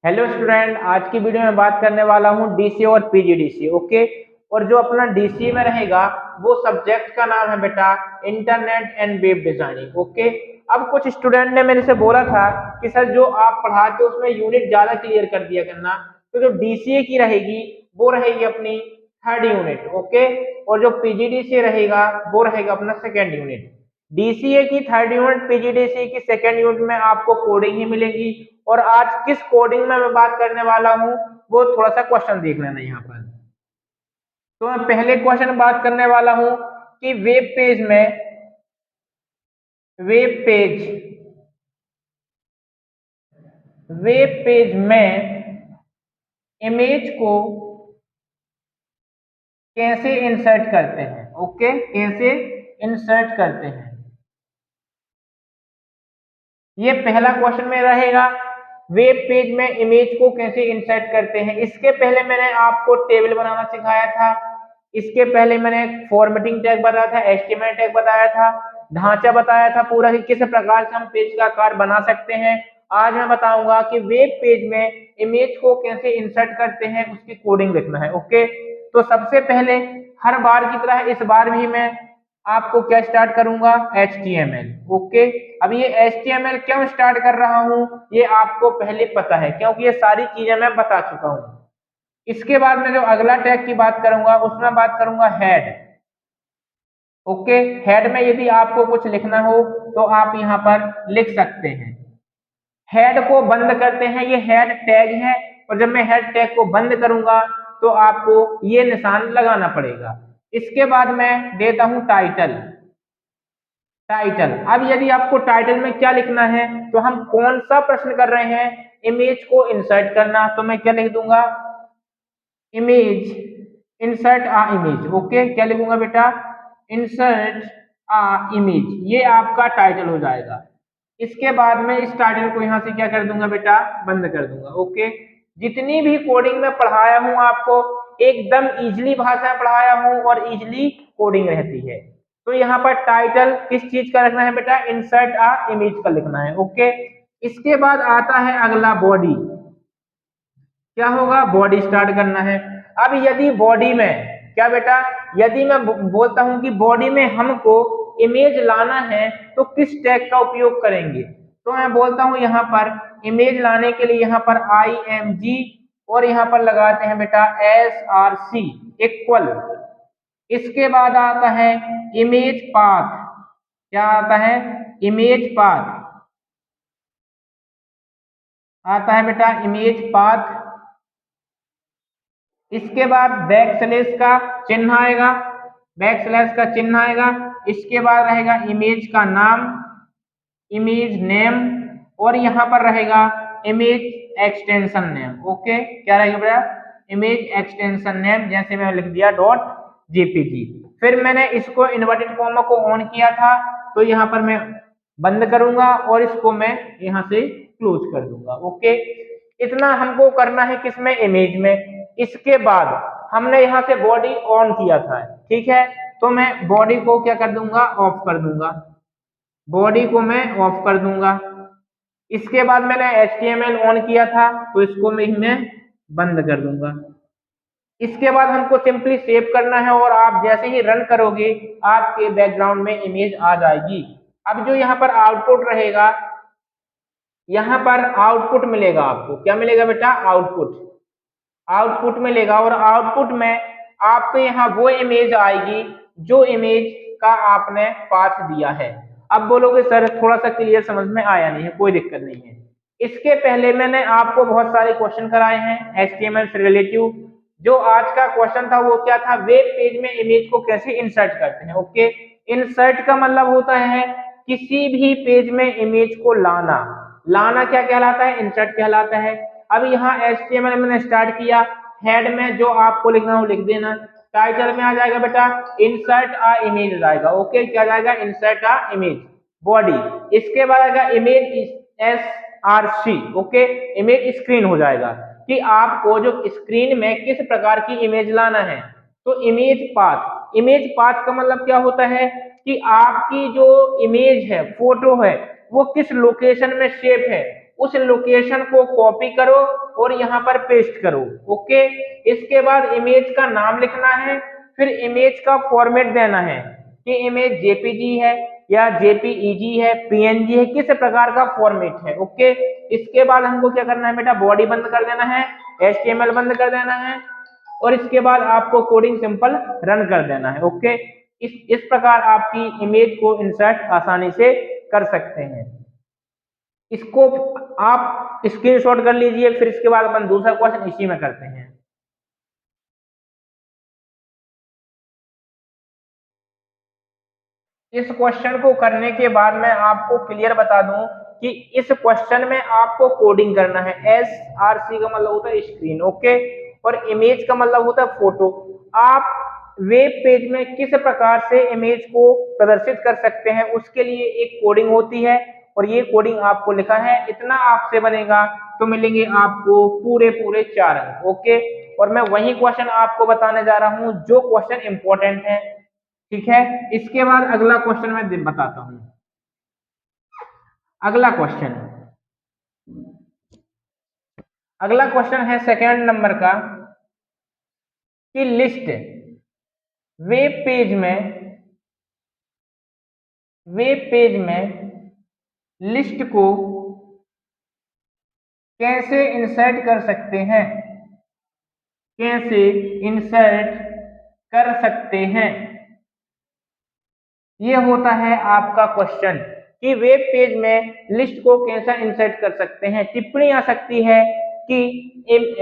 Hello student, आज की video में बात करने वाला हूँ डीसी और पीजीडीसी। ओके। और जो अपना डीसी में रहेगा वो सब्जेक्ट का नाम है बेटा internet and web designing. Okay. अब कुछ स्टूडेंट ने मेरे से बोला था कि सर जो आप पढ़ाते हो उसमें यूनिट ज्यादा क्लियर कर दिया करना, तो जो डीसीए की रहेगी वो रहेगी अपनी थर्ड यूनिट। ओके। और जो पीजीडीसी रहेगा वो रहेगा अपना सेकेंड यूनिट। डीसीए की थर्ड यूनिट, पीजीडीसी की सेकेंड यूनिट में आपको कोडिंग ही मिलेगी। और आज किस कोडिंग में मैं बात करने वाला हूं वो थोड़ा सा क्वेश्चन देख लेना यहाँ पर। तो मैं पहले क्वेश्चन बात करने वाला हूं कि वेब पेज वेब पेज में इमेज को कैसे इंसर्ट करते हैं। ओके, कैसे इंसर्ट करते हैं, ये पहला क्वेश्चन में रहेगा। वेब पेज में इमेज को कैसे इंसर्ट करते हैं, इसके पहले मैंने आपको टेबल बनाना सिखाया था। इसके पहले मैंने फॉर्मेटिंग टैग बताया था, एचटीएमएल टैग बताया था, ढांचा बताया था पूरा कि किस प्रकार से हम पेज का आकार बना सकते हैं। आज मैं बताऊंगा कि वेब पेज में इमेज को कैसे इंसर्ट करते हैं, उसकी कोडिंग लिखना है। ओके। तो सबसे पहले हर बार की तरह इस बार भी मैं आपको क्या स्टार्ट करूंगा, HTML। ओके। अब ये HTML क्यों स्टार्ट कर रहा हूं ये आपको पहले पता है, क्योंकि ये सारी चीजें मैं बता चुका हूं। इसके बाद मैं जो अगला टैग की बात करूंगा उसमें बात करूंगा हेड। ओके। हेड में यदि आपको कुछ लिखना हो तो आप यहां पर लिख सकते हैं। हेड को बंद करते हैं, ये हेड टैग है। और जब मैं हेड टैग को बंद करूंगा तो आपको ये निशान लगाना पड़ेगा। इसके बाद मैं देता हूं टाइटल। अब यदि आपको टाइटल में क्या लिखना है, तो हम कौन सा प्रश्न कर रहे हैं, इमेज को इंसर्ट करना, तो मैं क्या लिख दूंगा, इमेज, इंसर्ट आ इमेज। ओके, क्या लिखूंगा बेटा, इंसर्ट आ इमेज, ये आपका टाइटल हो जाएगा। इसके बाद में इस टाइटल को यहां से क्या कर दूंगा बेटा, बंद कर दूंगा। ओके। जितनी भी कोडिंग में पढ़ाया हूं आपको एकदम इजीली भाषा में पढ़ाया हूं और इजीली कोडिंग रहती है। तो यहाँ पर टाइटल किस चीज का रखना है बेटा, इंसर्ट आ इमेज का लिखना है। ओके। इसके बाद आता है अगला बॉडी। क्या होगा, बॉडी स्टार्ट करना है। अब यदि बॉडी में क्या बेटा, यदि मैं बोलता हूं कि बॉडी में हमको इमेज लाना है तो किस टैग का उपयोग करेंगे, तो मैं बोलता हूं यहां पर इमेज लाने के लिए यहां पर IMG और यहां पर लगाते हैं बेटा SRC इक्वल। इसके बाद आता है इमेज पाथ। क्या आता है, इमेज पाथ आता है बेटा, इमेज पाथ। इसके बाद बैक स्लैश का चिन्ह आएगा, बैक स्लैश का चिन्ह आएगा। इसके बाद रहेगा इमेज का नाम, इमेज नेम, और यहां पर रहेगा इमेज एक्सटेंशन नेम। ओके, क्या रहेगा बेटा, इमेज एक्सटेंशन नेम, जैसे मैंने लिख दिया .jpg। फिर मैंने इसको इन्वर्टेड कॉमा को ऑन किया था, तो यहां पर मैं बंद करूंगा और इसको मैं यहां से क्लोज कर दूंगा। ओके। इतना हमको करना है किसमें, इमेज में। इसके बाद हमने यहां से बॉडी ऑन किया था, ठीक है, तो मैं बॉडी को क्या कर दूंगा, ऑफ कर दूंगा, बॉडी को मैं ऑफ कर दूंगा। इसके बाद मैंने HTML ऑन किया था तो इसको मैं बंद कर दूंगा। इसके बाद हमको सिंपली सेव करना है और आप जैसे ही रन करोगे आपके बैकग्राउंड में इमेज आ जाएगी। अब जो यहाँ पर आउटपुट रहेगा, यहाँ पर आउटपुट मिलेगा आपको, क्या मिलेगा बेटा, आउटपुट मिलेगा। और आउटपुट में आपको यहाँ वो इमेज आएगी जो इमेज का आपने पाथ दिया है। अब बोलोगे सर थोड़ा सा क्लियर समझ में आया नहीं है, कोई दिक्कत नहीं है। इसके पहले मैंने आपको बहुत सारे क्वेश्चन कराए हैं HTML से रिलेटिव। जो आज का क्वेश्चन था वो क्या था, वेब पेज में इमेज को कैसे इंसर्ट करते हैं। ओके। इंसर्ट का मतलब होता है किसी भी पेज में इमेज को लाना। लाना क्या कहलाता है, इंसर्ट कहलाता है। अब यहाँ HTML मैंने स्टार्ट किया, हेड में जो आपको लिखना हो लिख देना। टाइटल में आ जाएगा बेटा इंसर्ट आ इमेज जाएगा। ओके, क्या जाएगा, इंसर्ट आ इमेज। बॉडी, इसके बाद आएगा image SRC। Okay, image screen हो जाएगा कि आपको जो स्क्रीन में किस प्रकार की इमेज लाना है। तो इमेज पाथ का मतलब क्या होता है कि आपकी जो इमेज है, फोटो है, वो किस लोकेशन में शेप है उस लोकेशन को कॉपी करो और यहाँ पर पेस्ट करो। ओके, इसके बाद इमेज का नाम लिखना है, फिर इमेज का फॉर्मेट देना है कि इमेज जेपीजी है या जेपीईजी है, पीएनजी है, किस प्रकार का फॉर्मेट है। ओके, इसके बाद हमको क्या करना है बेटा, बॉडी बंद कर देना है, एचटीएमएल बंद कर देना है और इसके बाद आपको कोडिंग सिंपल रन कर देना है। ओके, इस प्रकार आपकी इमेज को इंसर्ट आसानी से कर सकते हैं। इसको आप स्क्रीनशॉट कर लीजिए, फिर इसके बाद अपन दूसरा क्वेश्चन इसी में करते हैं। इस क्वेश्चन को करने के बाद मैं आपको क्लियर बता दूं कि इस क्वेश्चन में आपको कोडिंग करना है। SRC का मतलब होता है स्क्रीन, ओके, और इमेज का मतलब होता है फोटो। आप वेब पेज में किस प्रकार से इमेज को प्रदर्शित कर सकते हैं उसके लिए एक कोडिंग होती है और ये कोडिंग आपको लिखा है। इतना आपसे बनेगा तो मिलेंगे आपको पूरे 4 अंक। ओके, और मैं वही क्वेश्चन आपको बताने जा रहा हूं जो क्वेश्चन इंपॉर्टेंट है। ठीक है, इसके बाद अगला क्वेश्चन मैं बताता हूं। अगला क्वेश्चन है सेकंड नंबर का कि लिस्ट वेब पेज में लिस्ट को कैसे इंसर्ट कर सकते हैं, ये होता है आपका क्वेश्चन कि वेब पेज में लिस्ट को कैसा इंसर्ट कर सकते हैं। टिप्पणी आ सकती है कि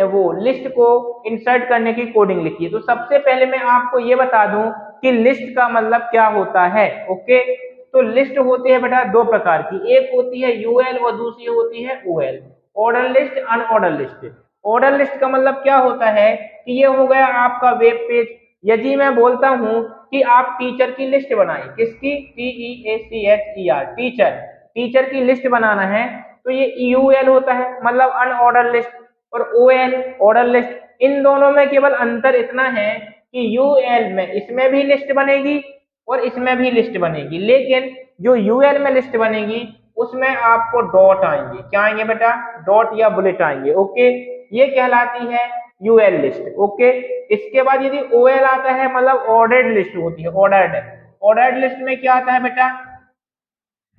वो लिस्ट को इंसर्ट करने की कोडिंग लिखिए। तो सबसे पहले मैं आपको ये बता दूं कि लिस्ट का मतलब क्या होता है। ओके, तो लिस्ट होती है बेटा दो प्रकार की, एक होती है यूएल और दूसरी होती है OL, order list, unorder list. Order list का मतलब क्या होता है कि ये हो गया आपका वेब पेज। यदि मैं बोलता हूं कि आप टीचर की लिस्ट बनाएं, किसकी, TEACHER, टीचर की लिस्ट बनाना है, तो ये यूएल होता है मतलब अनऑर्डर लिस्ट, और ओएल ऑर्डर लिस्ट। इन दोनों में केवल अंतर इतना है कि यूएल में इसमें भी लिस्ट बनेगी और इसमें भी लिस्ट बनेगी, लेकिन जो यूएल में लिस्ट बनेगी उसमें आपको डॉट आएंगे। क्या आएंगे बेटा, डॉट या बुलेट आएंगे। ओके, ये कहलाती है यूएल लिस्ट। ओके, इसके बाद यदि ओएल आता है मतलब ऑर्डर्ड लिस्ट होती है। ऑर्डर्ड लिस्ट में क्या आता है बेटा,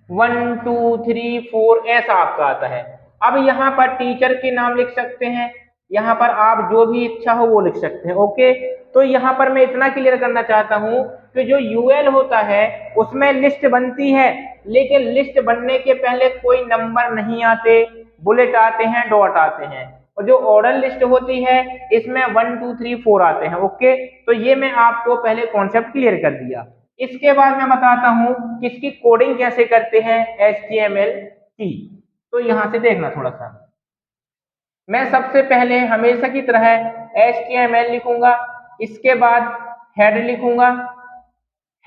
1 2 3 4 ऐसा आपका आता है। अब यहाँ पर टीचर के नाम लिख सकते हैं, यहाँ पर आप जो भी इच्छा हो वो लिख सकते हैं। ओके, तो यहाँ पर मैं इतना क्लियर करना चाहता हूँ कि जो यूएल होता है उसमें लिस्ट बनती है, लेकिन लिस्ट बनने के पहले कोई नंबर नहीं आते, बुलेट आते हैं, डॉट आते हैं। और जो ऑर्डर लिस्ट होती है इसमें 1 2 3 4 आते हैं। ओके, तो ये मैं आपको पहले कॉन्सेप्ट क्लियर कर दिया। इसके बाद मैं बताता हूं कि इसकी कोडिंग कैसे करते हैं HTML की। तो यहां से देखना थोड़ा सा, मैं सबसे पहले हमेशा की तरह HTML लिखूंगा, इसके बाद हेड लिखूंगा।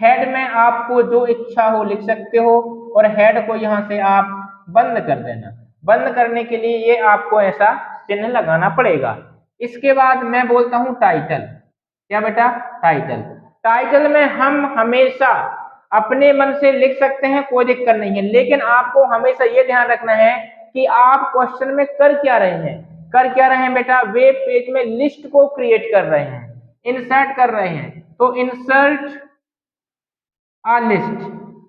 हेड में आपको जो इच्छा हो लिख सकते हो और हेड को यहां से आप बंद कर देना। बंद करने के लिए ये आपको ऐसा चिन्ह लगाना पड़ेगा। इसके बाद मैं बोलता हूं टाइटल। क्या बेटा, टाइटल में हम हमेशा अपने मन से लिख सकते हैं, कोई दिक्कत नहीं है, लेकिन आपको हमेशा ये ध्यान रखना है कि आप क्वेश्चन में कर क्या रहे हैं बेटा, वेब पेज में लिस्ट को क्रिएट कर रहे हैं, इंसर्ट कर रहे हैं। तो इंसर्ट आ लिस्ट,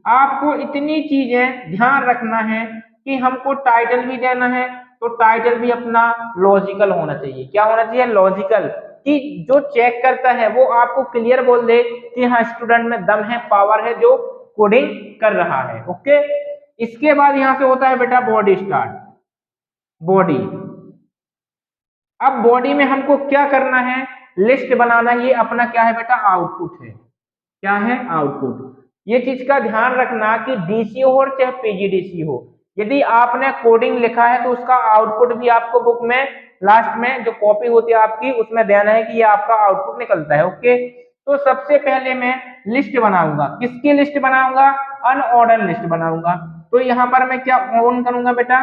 आपको इतनी चीजें ध्यान रखना है कि हमको टाइटल भी देना है, तो टाइटल भी अपना लॉजिकल होना चाहिए। क्या होना चाहिए, लॉजिकल, कि जो चेक करता है वो आपको क्लियर बोल दे कि हाँ स्टूडेंट में दम है, पावर है, जो कोडिंग कर रहा है। ओके, इसके बाद यहां से होता है बेटा बॉडी स्टार्ट, बॉडी। अब बॉडी में हमको क्या करना है, लिस्ट बनाना। ये अपना क्या है बेटा, आउटपुट है। क्या है, आउटपुट। ये चीज का ध्यान रखना कि डीसी हो और चाहे पीजीडीसी हो, यदि आपने कोडिंग लिखा है तो उसका आउटपुट भी आपको बुक में लास्ट में जो कॉपी होती है आपकी उसमें देना है कि ये आपका आउटपुट निकलता है। ओके, तो सबसे पहले मैं लिस्ट बनाऊंगा। किसकी लिस्ट बनाऊंगा, अनऑर्डर लिस्ट बनाऊंगा। तो यहां पर मैं क्या ऑन करूंगा बेटा,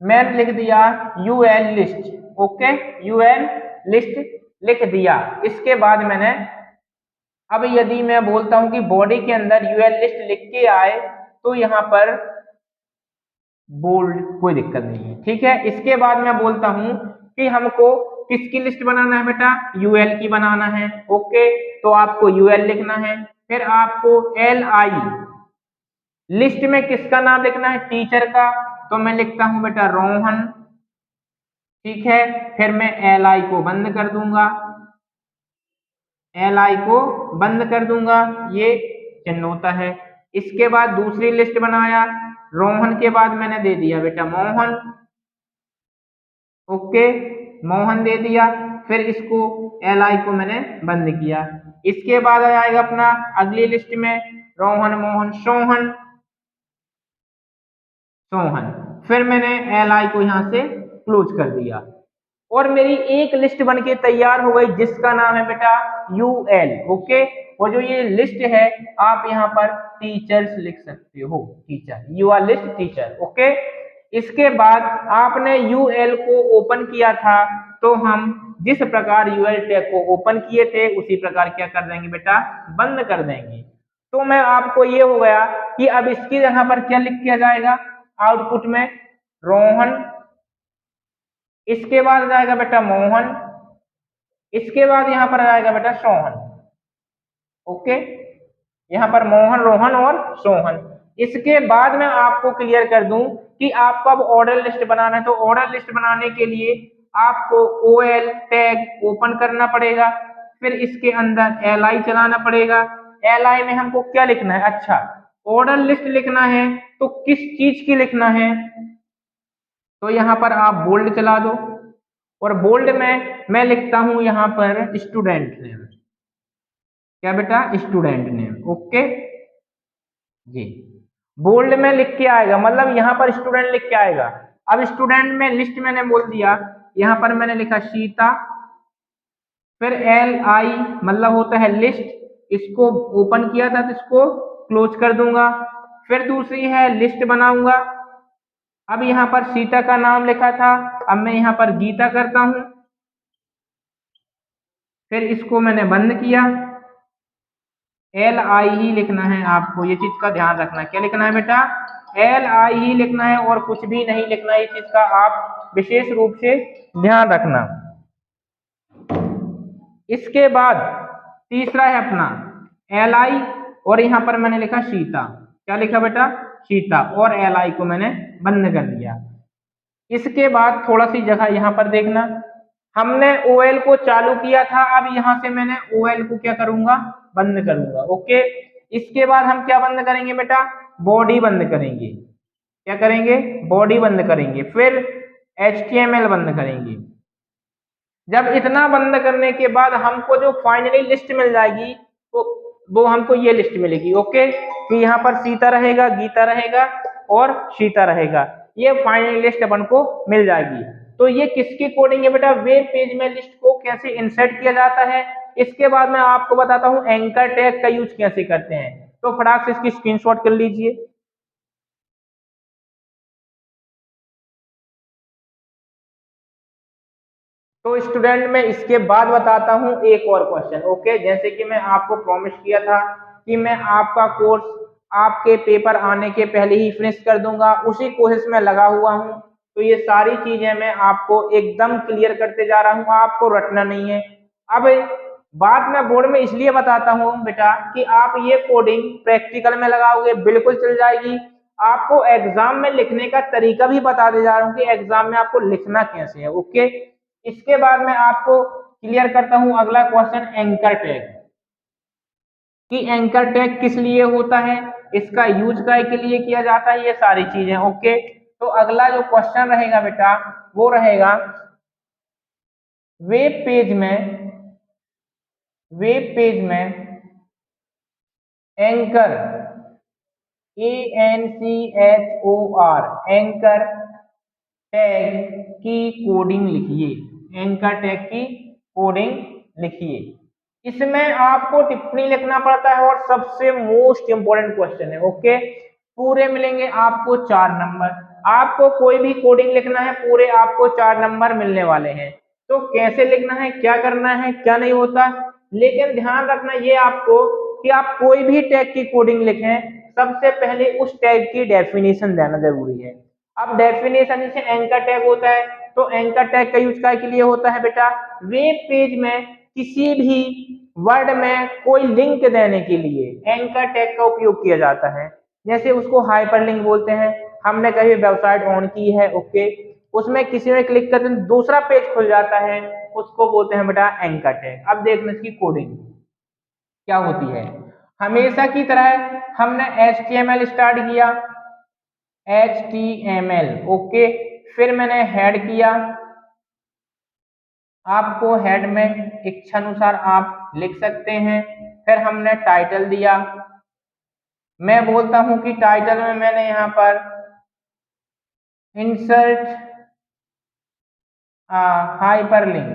मैंने लिख दिया UL list. Okay, UL list लिख दिया। इसके बाद मैंने, अब यदि मैं बोलता हूं कि बॉडी के अंदर यूएल लिस्ट लिख के आए, तो यहां पर बोल्ड, कोई दिक्कत नहीं है, ठीक है। इसके बाद मैं बोलता हूं कि हमको किसकी लिस्ट बनाना है बेटा, यूएल की बनाना है, ओके। तो आपको यूएल लिखना है, फिर आपको एल आई, लिस्ट में किसका नाम लिखना है, टीचर का। तो मैं लिखता हूं बेटा रोहन, ठीक है। फिर मैं एल आई को बंद कर दूंगा, एल आई को बंद कर दूंगा, ये चिन्ह होता है। इसके बाद दूसरी लिस्ट बनाया, रोहन के बाद मैंने दे दिया बेटा मोहन, ओके, मोहन दे दिया। फिर इसको एल आई को मैंने बंद किया। इसके बाद आ जाएगा अपना अगली लिस्ट में रोहन मोहन सोहन, सोहन। फिर मैंने एल आई को यहां से क्लोज कर दिया और मेरी एक लिस्ट बनके तैयार हो गई जिसका नाम है बेटा यूएल, ओके। और जो ये लिस्ट है आप यहाँ पर टीचर्स लिख सकते हो, teacher, you are list teacher, okay. इसके बाद आपने यूएल को ओपन किया था, तो हम जिस प्रकार यूएल टैग को ओपन किए थे उसी प्रकार क्या कर देंगे बेटा, बंद कर देंगे। तो मैं आपको ये हो गया कि अब इसकी जगह पर क्या लिख किया जाएगा आउटपुट में, रोहन, इसके बाद आ जाएगा बेटा मोहन, इसके बाद यहां पर आ जाएगा बेटा सोहन, ओके। यहां पर मोहन रोहन और सोहन। इसके बाद मैं आपको क्लियर कर दूं कि आपको अब ऑर्डर लिस्ट बनाना है, तो ऑर्डर लिस्ट बनाने के लिए आपको ओएल टैग ओपन करना पड़ेगा, फिर इसके अंदर एल आई चलाना पड़ेगा। एल आई में हमको क्या लिखना है, अच्छा ऑर्डर लिस्ट लिखना है, तो किस चीज की लिखना है, तो यहां पर आप बोल्ड चला दो और बोल्ड में मैं लिखता हूं यहां पर स्टूडेंट नेम, क्या बेटा, स्टूडेंट नेम, ओके जी। बोल्ड में लिख के आएगा, मतलब यहां पर स्टूडेंट लिख के आएगा। अब स्टूडेंट में लिस्ट मैंने बोल दिया, यहां पर मैंने लिखा सीता, फिर एल आई मतलब होता है लिस्ट, इसको ओपन किया था तो इसको क्लोज कर दूंगा। फिर दूसरी है लिस्ट बनाऊंगा, अब यहां पर सीता का नाम लिखा था, अब मैं यहां पर गीता करता हूं, फिर इसको मैंने बंद किया। एल आई ही लिखना है आपको, ये चीज का ध्यान रखना, क्या लिखना है बेटा, एल आई ही लिखना है और कुछ भी नहीं लिखना है, ये चीज का आप विशेष रूप से ध्यान रखना। इसके बाद तीसरा है अपना एल आई और यहां पर मैंने लिखा सीता, क्या लिखा बेटा, सीता, और एल आई को मैंने बंद कर दिया। इसके बाद थोड़ा सी जगह यहां पर देखना, हमने ओएल को चालू किया था, अब यहां से मैंने ओएल को क्या करूंगा, बंद करूंगा, ओके। इसके बाद हम क्या बंद करेंगे बेटा, बॉडी बंद करेंगे, क्या करेंगे, बॉडी बंद करेंगे, फिर HTML बंद करेंगे। जब इतना बंद करने के बाद हमको जो फाइनली लिस्ट मिल जाएगी वो हमको ये लिस्ट मिलेगी, ओके, कि यहाँ पर सीता रहेगा, गीता रहेगा और सीता रहेगा, ये फाइनल लिस्ट अपन को मिल जाएगी। तो ये किसकी कोडिंग है बेटा, वेब पेज में लिस्ट को कैसे इंसर्ट किया जाता है। इसके बाद मैं आपको बताता हूँ एंकर टैग का यूज कैसे करते हैं, तो फटाक से इसकी स्क्रीनशॉट कर लीजिए। तो स्टूडेंट मैं इसके बाद बताता हूं एक और क्वेश्चन, ओके। जैसे कि मैं आपको प्रॉमिस किया था कि मैं आपका कोर्स आपके पेपर आने के पहले ही फिनिश कर दूंगा, उसी कोशिश में लगा हुआ हूं। तो ये सारी चीजें मैं आपको एकदम क्लियर करते जा रहा हूं, आपको रटना नहीं है। अब बात मैं बोर्ड में इसलिए बताता हूं बेटा कि आप ये कोडिंग प्रैक्टिकल में लगाओगे बिल्कुल चल जाएगी। आपको एग्जाम में लिखने का तरीका भी बता दे जा रहा हूँ कि एग्जाम में आपको लिखना कैसे है, ओके। इसके बाद मैं आपको क्लियर करता हूं अगला क्वेश्चन, एंकर टैग, कि एंकर टैग किस लिए होता है, इसका यूज काय के लिए किया जाता है, ये सारी चीजें, ओके। तो अगला जो क्वेश्चन रहेगा बेटा वो रहेगा वेब पेज में, वेब पेज में एंकर, ANCHOR, एंकर टैग की कोडिंग लिखिए, एंकर टैग की कोडिंग लिखिए। इसमें आपको टिप्पणी लिखना पड़ता है और सबसे मोस्ट इंपोर्टेंट क्वेश्चन है, ओके। पूरे मिलेंगे आपको 4 नंबर, आपको कोई भी कोडिंग लिखना है पूरे आपको 4 नंबर मिलने वाले हैं। तो कैसे लिखना है, क्या करना है, क्या नहीं होता, लेकिन ध्यान रखना ये आपको कि आप कोई भी टैग की कोडिंग लिखें सबसे पहले उस टैग की डेफिनेशन देना जरूरी है। अब डेफिनेशन जैसे एंकर टैग होता है, तो एंकर टैग का यूज काय के लिए होता है बेटा, वेब पेज में किसी भी वर्ड में कोई लिंक देने के लिए एंकर टैग का उपयोग किया जाता है। जैसे उसको हाइपरलिंक बोलते हैं। हमने कहीं वेबसाइट ऑन की है, ओके, उसमें किसी में क्लिक करते हैं दूसरा पेज खुल जाता है, उसको बोलते हैं बेटा एंकर टैग। अब देखना इसकी कोडिंग क्या होती है। हमेशा की तरह हमने HTML स्टार्ट किया, HTML, ओके, फिर मैंने हेड किया, आपको हेड में इच्छानुसार आप लिख सकते हैं। फिर हमने टाइटल दिया, मैं बोलता हूं कि टाइटल में मैंने यहां पर इंसर्ट हाइपरलिंक,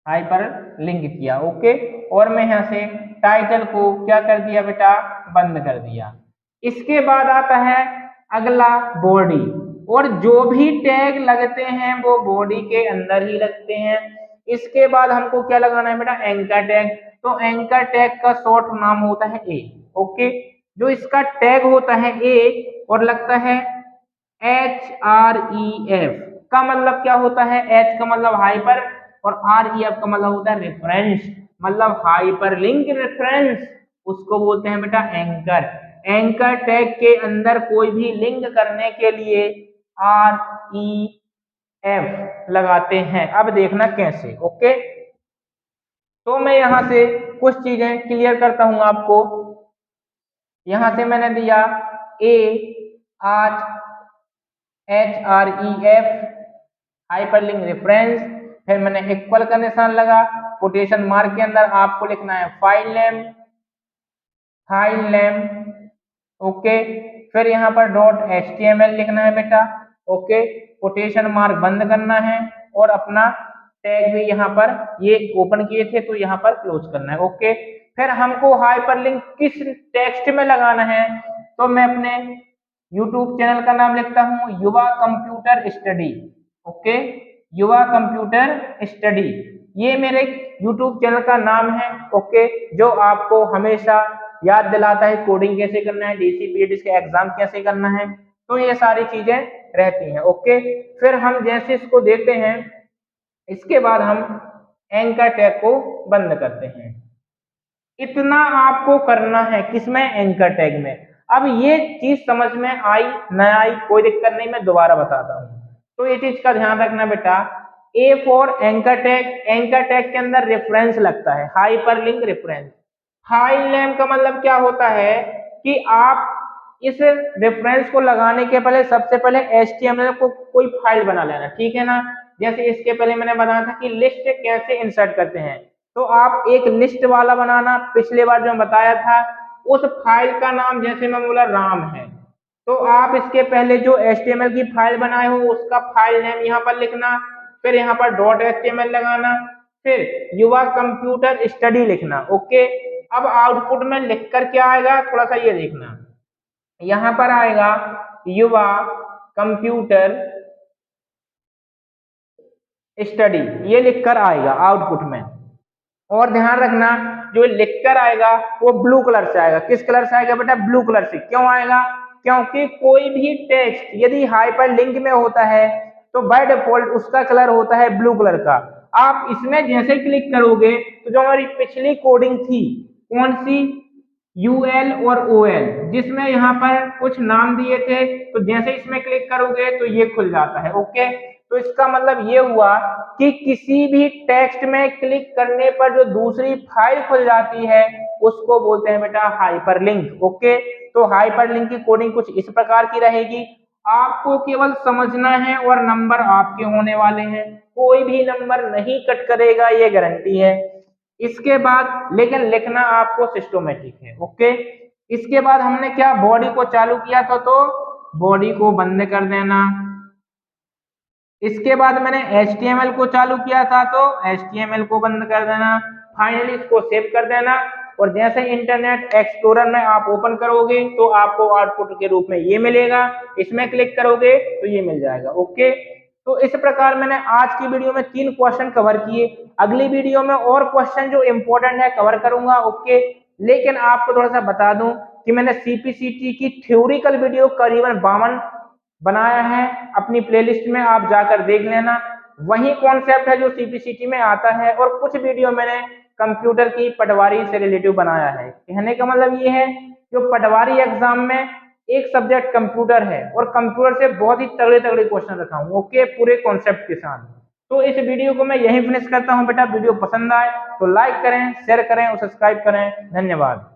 हाइपरलिंक किया, ओके, और मैं यहां से टाइटल को क्या कर दिया बेटा, बंद कर दिया। इसके बाद आता है अगला बॉडी, और जो भी टैग लगते हैं वो बॉडी के अंदर ही लगते हैं। इसके बाद हमको क्या लगाना है बेटा, एंकर टैग। तो एंकर टैग का शॉर्ट नाम होता है ए, ओके, जो इसका टैग होता है ए और लगता है HREF का मतलब क्या होता है, H का मतलब हाइपर और REF का मतलब होता है रेफरेंस, मतलब हाइपरलिंक रेफरेंस, उसको बोलते हैं बेटा एंकर। एंकर टैग के अंदर कोई भी लिंक करने के लिए REF लगाते हैं। अब देखना कैसे, ओके, तो मैं यहां से कुछ चीजें क्लियर करता हूं आपको। यहां से मैंने दिया ए, आज HREF हाइपरलिंक रेफरेंस, फिर मैंने इक्वल का निशान लगा, कोटेशन मार्क के अंदर आपको लिखना है फाइल नेम, ओके, फिर यहाँ पर .html लिखना है बेटा, ओके, कोटेशन मार्क बंद करना है और अपना टैग भी यहाँ पर ये ओपन किए थे तो यहाँ पर क्लोज करना है, ओके। फिर हमको हाइपरलिंक किस टेक्स्ट में लगाना है, तो मैं अपने YouTube चैनल का नाम लिखता हूँ युवा कंप्यूटर स्टडी, ओके, युवा कंप्यूटर स्टडी, ये मेरे YouTube चैनल का नाम है, ओके, जो आपको हमेशा याद दिलाता है कोडिंग कैसे करना है, DCPET का एग्जाम कैसे करना है, तो ये सारी चीजें रहती हैं, ओके। फिर हम जैसे इसको देखते हैं, इसके बाद हम एंकर टैग को बंद करते हैं। इतना आपको करना है किसमें, एंकर टैग में। अब ये चीज समझ में आई न आई कोई दिक्कत नहीं, मैं दोबारा बताता हूँ। तो ये चीज का ध्यान रखना बेटा, A for anchor tag, anchor tag के अंदर रेफरेंस लगता है, हाइपरलिंक रेफरेंस। फाइल नेम का मतलब क्या होता है कि आप इस रेफरेंस को लगाने के पहले सबसे पहले HTML को कोई फाइल बना लेना, ठीक है ना। जैसे इसके पहले मैंने बताया था कि लिस्ट कैसे इंसर्ट करते हैं, तो आप एक लिस्ट वाला बनाना, पिछले बार जो बताया था उस फाइल का नाम, जैसे मैं बोला राम है, तो आप इसके पहले जो HTML की फाइल बनाए हो उसका फाइल नेम यहाँ पर लिखना, फिर यहाँ पर .html लगाना, फिर युवा कंप्यूटर स्टडी लिखना, ओके। अब आउटपुट में लिखकर क्या आएगा, थोड़ा सा ये देखना, यहाँ पर आएगा युवा कंप्यूटर स्टडी, ये लिखकर आएगा आउटपुट में। और ध्यान रखना जो लिखकर आएगा वो ब्लू कलर से आएगा। किस कलर से आएगा बेटा, ब्लू कलर से। क्यों आएगा, क्योंकि कोई भी टेक्स्ट यदि हाइपरलिंक में होता है तो बाय डिफॉल्ट उसका कलर होता है ब्लू कलर का। आप इसमें जैसे क्लिक करोगे तो जो हमारी पिछली कोडिंग थी, कौन सी, UL और OL, जिसमें यहाँ पर कुछ नाम दिए थे, तो जैसे इसमें क्लिक करोगे तो ये खुल जाता है, ओके। तो इसका मतलब ये हुआ कि किसी भी टेक्स्ट में क्लिक करने पर जो दूसरी फाइल खुल जाती है उसको बोलते हैं बेटा हाइपरलिंक, ओके। तो हाइपरलिंक की कोडिंग कुछ इस प्रकार की रहेगी, आपको केवल समझना है और नंबर आपके होने वाले हैं, कोई भी नंबर नहीं कट करेगा, ये गारंटी है। इसके बाद लेकिन लिखना आपको सिस्टमैटिक है, ओके। इसके बाद हमने क्या, बॉडी को चालू किया था तो बॉडी को बंद कर देना। इसके बाद मैंने HTML को चालू किया था तो HTML को बंद कर देना। फाइनली इसको सेव कर देना, और जैसे इंटरनेट एक्सप्लोरर में आप ओपन करोगे तो आपको आउटपुट के रूप में ये मिलेगा, इसमें क्लिक करोगे तो ये मिल जाएगा, ओके। तो इस प्रकार मैंने आज की वीडियो में 3 क्वेश्चन कवर किए। अगली वीडियो में और क्वेश्चन जो इंपॉर्टेंट है कवर करूंगा, ओके। लेकिन आपको थोड़ा सा बता दूं कि मैंने सीपीसीटी की थ्योरिकल वीडियो करीबन 52 बनाया है, अपनी प्लेलिस्ट में आप जाकर देख लेना। वही कॉन्सेप्ट है जो सीपीसीटी में आता है, और कुछ वीडियो मैंने कंप्यूटर की पटवारी से रिलेटिव बनाया है। कहने का मतलब ये है, जो पटवारी एग्जाम में एक सब्जेक्ट कंप्यूटर है और कंप्यूटर से बहुत ही तगड़े तगड़े क्वेश्चन रखा हूँ, ओके, पूरे कॉन्सेप्ट के साथ। तो इस वीडियो को मैं यहीं फिनिश करता हूँ बेटा। वीडियो पसंद आए तो लाइक करें, शेयर करें और सब्सक्राइब करें। धन्यवाद।